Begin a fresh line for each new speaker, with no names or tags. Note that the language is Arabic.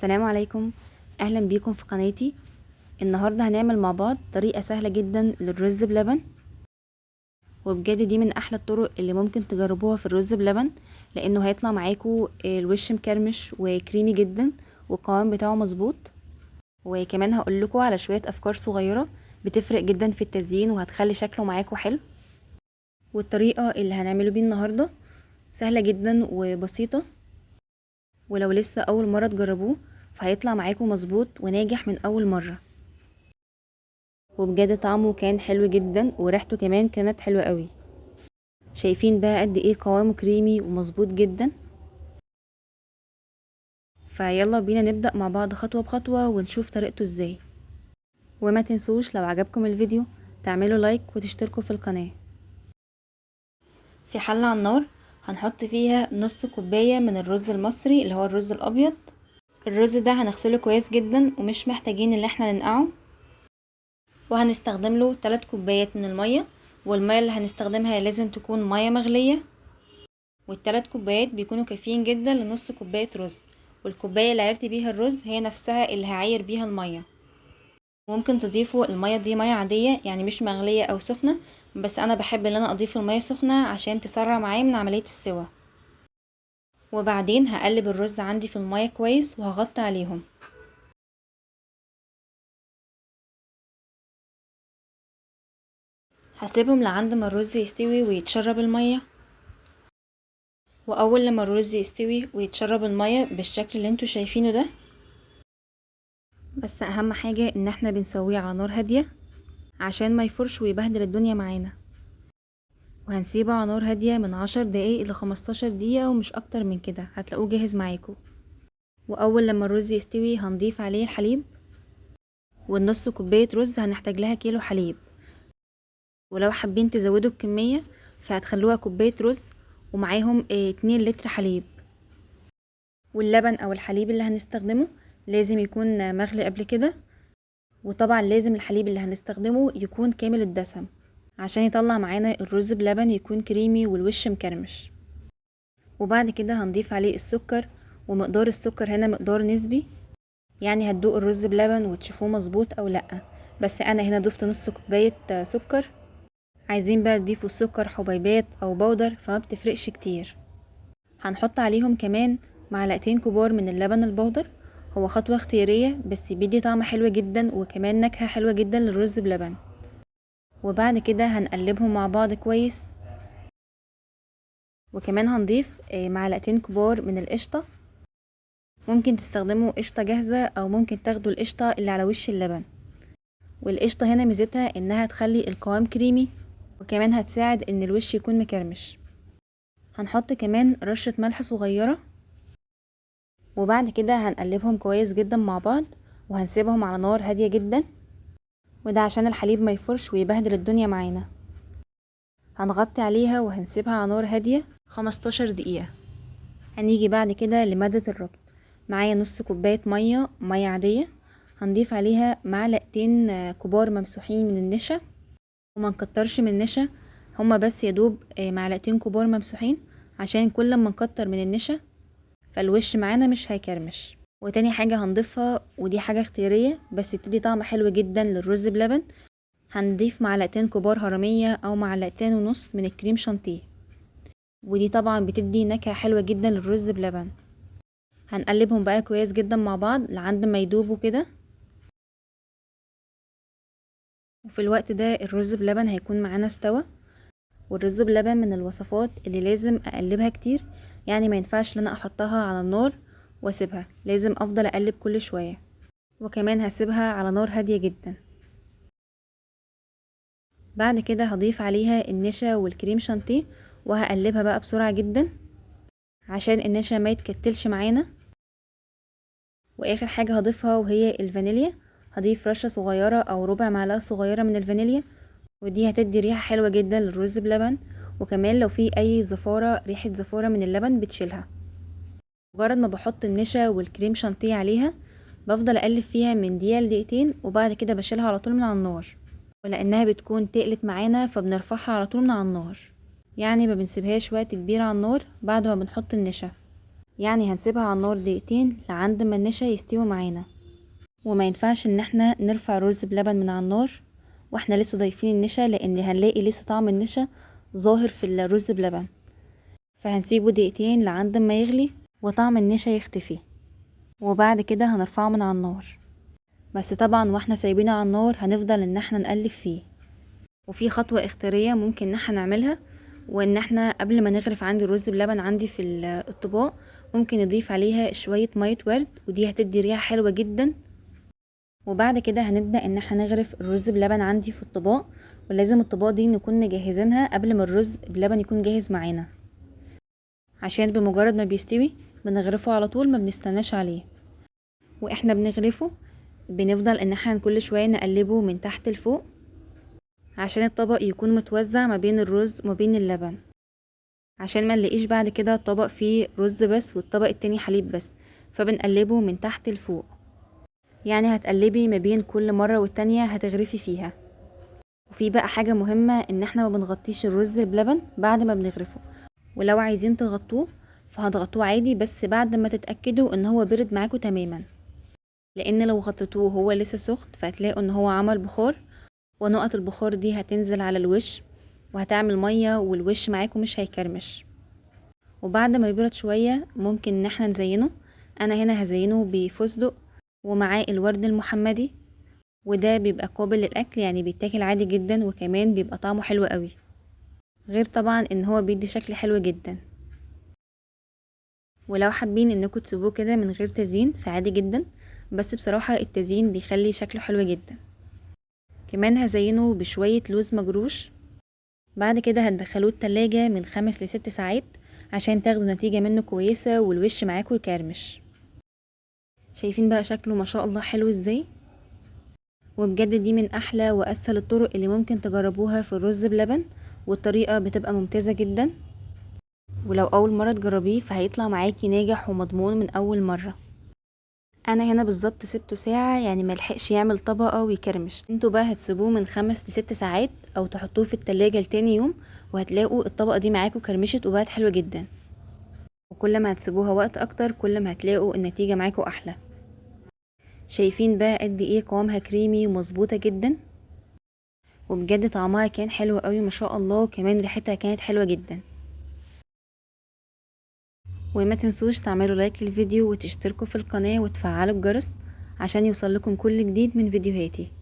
السلام عليكم. اهلا بيكم في قناتي. النهارده هنعمل مع بعض طريقه سهله جدا للرز بلبن، وبجد دي من احلى الطرق اللي ممكن تجربوها في الرز بلبن، لانه هيطلع معاكم الوش مكرمش وكريمي جدا والقوام بتاعه مظبوط. وكمان هقول لكم على شويه افكار صغيره بتفرق جدا في التزيين وهتخلي شكله معاكم حلو. والطريقه اللي هنعمله بيه النهارده سهله جدا وبسيطه، ولو لسه اول مره تجربوه فهيطلع معاكم مظبوط وناجح من اول مره. وبجد طعمه كان حلو جدا وريحته كمان كانت حلوة قوي. شايفين بقى قد ايه قوامه كريمي ومظبوط جدا. فيلا بينا نبدأ مع بعض خطوة بخطوة ونشوف طريقته ازاي. وما تنسوش لو عجبكم الفيديو تعملوا لايك وتشتركوا في القناة. في حلة على النار هنحط فيها نص كوباية من الرز المصري اللي هو الرز الابيض. الرز ده هنغسله كويس جدا ومش محتاجين ان احنا ننقعه، وهنستخدم له 3 كوبايات من المية، والمية اللي هنستخدمها لازم تكون مية مغلية، والتلات كوبايات بيكونوا كافيين جدا لنص كوباية رز. والكوباية اللي عيرت بيها الرز هي نفسها اللي هعاير بيها المية. ممكن تضيفوا المية دي مية عادية يعني مش مغلية او سخنة، بس انا بحب ان انا اضيف المية سخنة عشان تسرع معايا من عملية السوا. وبعدين هقلب الرز عندي في المية كويس وهغطي عليهم. هسيبهم لعند ما الرز يستوي ويتشرب المية. واول لما الرز يستوي ويتشرب المية بالشكل اللي انتوا شايفينه ده، بس اهم حاجة ان احنا بنسويه على نار هادية عشان ما يفرش ويبهدل الدنيا معانا. وهنسيبه على نار هادية من 10 دقايق ل15 دقيقة ومش اكتر من كده، هتلاقوه جاهز معاكم. واول لما الرز يستوي هنضيف عليه الحليب، والنص كوباية رز هنحتاج لها كيلو حليب. ولو حابين تزودوا بكمية فهتخلوها كوباية رز ومعاهم 2 لتر حليب. واللبن او الحليب اللي هنستخدمه لازم يكون مغلي قبل كده، وطبعا لازم الحليب اللي هنستخدمه يكون كامل الدسم عشان يطلع معانا الرز بلبن يكون كريمي والوش مكرمش. وبعد كده هنضيف عليه السكر، ومقدار السكر هنا مقدار نسبي، يعني هتدوق الرز بلبن وتشوفوه مظبوط او لا. بس انا هنا ضفت نص كوباية سكر. عايزين بقى تضيفوا السكر حبيبات او بودر فما بتفرقش كتير. هنحط عليهم كمان معلقتين كبار من اللبن البودر. هو خطوة اختيارية بس بيدي طعم حلو جدا وكمان نكهة حلوة جدا للرز بلبن. وبعد كده هنقلبهم مع بعض كويس. وكمان هنضيف معلقتين كبار من القشطة. ممكن تستخدموا قشطة جاهزة او ممكن تاخدوا القشطة اللي على وش اللبن. والقشطة هنا ميزتها انها تخلي القوام كريمي، وكمان هتساعد ان الوش يكون مكرمش. هنحط كمان رشة ملح صغيرة. وبعد كده هنقلبهم كويس جدا مع بعض، وهنسيبهم على نار هادية جدا، وده عشان الحليب ما يفرش ويبهدل الدنيا معانا. هنغطي عليها وهنسيبها على نار هادية 15 دقيقة. هنيجي بعد كده لمادة الربط. معايا نص كوباية مية عادية. هنضيف عليها معلقتين كبار ممسوحين من النشا، وما نكترش من النشا، هما بس يدوب معلقتين كبار ممسوحين، عشان كل ما نكتر من النشا فالوش معانا مش هيكرمش. وتاني حاجة هنضيفها ودي حاجة اختيارية بس بتدي طعم حلو جدا للرز بلبن، هنضيف معلقتين كبار هرمية او معلقتين ونص من الكريم شانتيه، ودي طبعا بتدي نكهة حلوة جدا للرز بلبن. هنقلبهم بقى كويس جدا مع بعض لعند ما يدوبوا كده. وفي الوقت ده الرز بلبن هيكون معانا استوى. والرز بلبن من الوصفات اللي لازم اقلبها كتير، يعني ما ينفعش ان انا احطها على النار واسيبها، لازم افضل اقلب كل شوية. وكمان هسيبها على نار هادية جدا. بعد كده هضيف عليها النشا والكريم شانتيه، وهقلبها بقى بسرعة جدا عشان النشا ما يتكتلش معانا. واخر حاجة هضيفها وهي الفانيليا. هضيف رشة صغيرة او ربع معلقة صغيرة من الفانيليا، ودي هتدي ريحة حلوة جدا للرز بلبن، وكمان لو في اي زفارة ريحة زفارة من اللبن بتشيلها. مجرد ما بحط النشا والكريم شانتيه عليها بفضل اقلب فيها من دقيقة لدقيقتين، وبعد كده بشيلها على طول من على النار، ولانها بتكون تقلت معانا فبنرفعها على طول من على النار، يعني ما بنسيبهاش وقت كبير على النار بعد ما بنحط النشا. يعني هنسيبها على النار دقيقتين لعند ما النشا يستوي معانا. وما ينفعش ان احنا نرفع الرز بلبن من على النار واحنا لسه ضايفين النشا، لان هنلاقي لسه طعم النشا ظاهر في الرز بلبن. فهنسيبه دقيقتين لعند ما يغلي وطعم النشا يختفي، وبعد كده هنرفعه من على النار. بس طبعا واحنا سايبينه على النار هنفضل ان احنا نقلب فيه. وفي خطوة اختيارية ممكن ان احنا نعملها، وان احنا قبل ما نغرف عندي الرز بلبن عندي في الطباق ممكن نضيف عليها شوية مية ورد، ودي هتدي ريحة حلوة جدا. وبعد كده هنبدأ ان احنا نغرف الرز بلبن عندي في الطباق، ولازم الطباق دي نكون مجهزينها قبل ما الرز بلبن يكون جاهز معانا، عشان بمجرد ما بيستوي بنغرفه على طول، ما بنستناش عليه. واحنا بنغرفه بنفضل ان احنا كل شوية نقلبه من تحت لفوق عشان الطبق يكون متوزع ما بين الرز وما بين اللبن، عشان ما نلاقيش بعد كده الطبق فيه رز بس والطبق التاني حليب بس. فبنقلبه من تحت لفوق، يعني هتقلبي ما بين كل مرة والتانية هتغرفي فيها. وفي بقى حاجة مهمة، ان احنا ما بنغطيش الرز بلبن بعد ما بنغرفه، ولو عايزين تغطوه فهتغطوه عادي بس بعد ما تتأكدوا ان هو برد معاكوا تماما، لان لو غطيتوه هو لسه سخن فهتلاقوا ان هو عمل بخار، ونقط البخار دي هتنزل على الوش وهتعمل مية والوش معاكم مش هيكرمش. وبعد ما يبرد شوية ممكن ان احنا نزينه. انا هنا هزينه بفستق ومعاه الورد المحمدي، وده بيبقى قابل للاكل، يعني بيتاكل عادي جدا وكمان بيبقى طعمه حلو قوي، غير طبعا ان هو بيدي شكل حلو جدا. ولو حابين انكم تسيبوه كده من غير تزيين فعادي جدا، بس بصراحة التزيين بيخلي شكله حلو جدا. كمان هزينه بشوية لوز مجروش. بعد كده هتدخلوه التلاجة من 5 ل6 ساعات عشان تاخدوا نتيجة منه كويسة والوش معاكوا يكرمش. شايفين بقى شكله ما شاء الله حلو ازاي؟ وبجد دي من احلى واسهل الطرق اللي ممكن تجربوها في الرز بلبن، والطريقة بتبقى ممتازة جدا. ولو اول مرة تجربيه فهيطلع معاكي ناجح ومضمون من اول مرة. انا هنا بالظبط سبته ساعة، يعني ملحقش يعمل طبقة ويكرمش. انتوا بقى هتسيبوه من 5 ل6 ساعات او تحطوه في التلاجة لتاني يوم، وهتلاقوا الطبقة دي معاكوا كرمشت وبقت حلوة جدا. وكل ما هتسيبوها وقت اكتر كل ما هتلاقوا النتيجة معاكوا احلى. شايفين بقى قد ايه قوامها كريمي ومظبوطة جدا، وبجد طعمها كان حلو قوي ما شاء الله، وكمان ريحتها كانت حلوة جدا. وما تنسوش تعملوا لايك للفيديو وتشتركوا في القناة وتفعلوا الجرس عشان يوصلكم كل جديد من فيديوهاتي.